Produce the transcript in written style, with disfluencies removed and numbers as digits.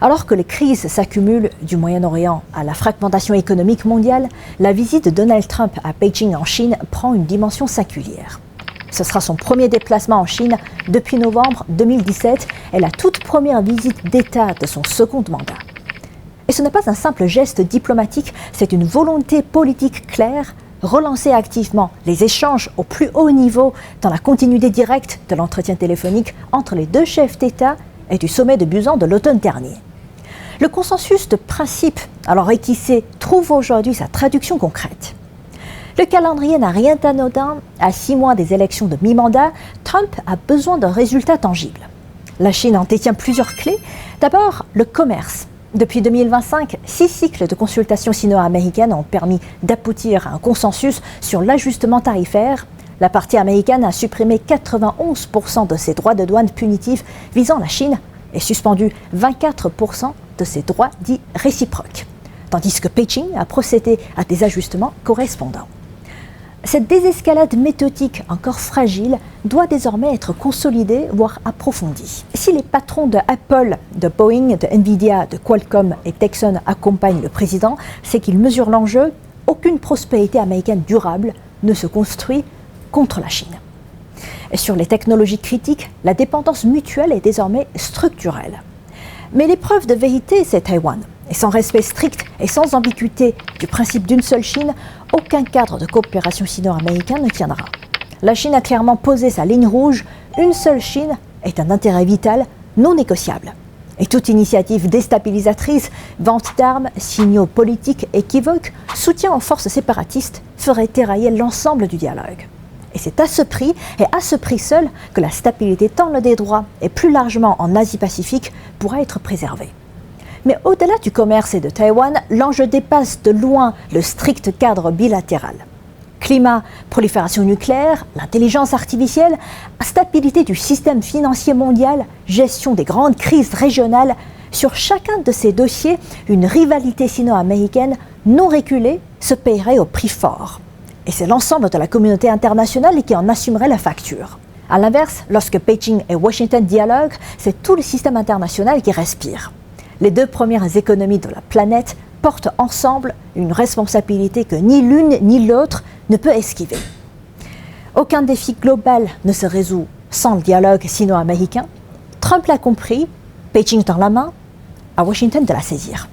Alors que les crises s'accumulent du Moyen-Orient à la fragmentation économique mondiale, la visite de Donald Trump à Beijing en Chine prend une dimension singulière. Ce sera son premier déplacement en Chine depuis novembre 2017 et la toute première visite d'État de son second mandat. Et ce n'est pas un simple geste diplomatique, c'est une volonté politique claire, relancer activement les échanges au plus haut niveau dans la continuité directe de l'entretien téléphonique entre les deux chefs d'État et du sommet de Busan de l'automne dernier. Le consensus de principe, alors équissé, trouve aujourd'hui sa traduction concrète. Le calendrier n'a rien d'anodin. À 6 mois des élections de mi-mandat, Trump a besoin d'un résultat tangible. La Chine en détient plusieurs clés. D'abord, le commerce. Depuis 2025, 6 cycles de consultations sino-américaines ont permis d'aboutir à un consensus sur l'ajustement tarifaire. La partie américaine a supprimé 91% de ses droits de douane punitifs visant la Chine et suspendu 24% de ses droits dits réciproques, tandis que Beijing a procédé à des ajustements correspondants. Cette désescalade méthodique encore fragile doit désormais être consolidée, voire approfondie. Si les patrons de Apple, de Boeing, de Nvidia, de Qualcomm et Texon accompagnent le président, c'est qu'ils mesurent l'enjeu. Aucune prospérité américaine durable ne se construit contre la Chine. Et sur les technologies critiques, la dépendance mutuelle est désormais structurelle. Mais l'épreuve de vérité, c'est Taïwan. Et sans respect strict et sans ambiguïté du principe d'une seule Chine, aucun cadre de coopération sino-américain ne tiendra. La Chine a clairement posé sa ligne rouge. Une seule Chine est un intérêt vital non négociable. Et toute initiative déstabilisatrice, vente d'armes, signaux politiques équivoques, soutien aux forces séparatistes ferait dérailler l'ensemble du dialogue. Et c'est à ce prix, et à ce prix seul, que la stabilité tant le détroit et plus largement en Asie-Pacifique pourra être préservée. Mais au-delà du commerce et de Taïwan, l'enjeu dépasse de loin le strict cadre bilatéral. Climat, prolifération nucléaire, l'intelligence artificielle, stabilité du système financier mondial, gestion des grandes crises régionales, sur chacun de ces dossiers, une rivalité sino-américaine non régulée se paierait au prix fort. Et c'est l'ensemble de la communauté internationale qui en assumerait la facture. A l'inverse, lorsque Beijing et Washington dialoguent, c'est tout le système international qui respire. Les deux premières économies de la planète portent ensemble une responsabilité que ni l'une ni l'autre ne peut esquiver. Aucun défi global ne se résout sans le dialogue sino-américain. Trump l'a compris, Beijing tend la main, à Washington de la saisir.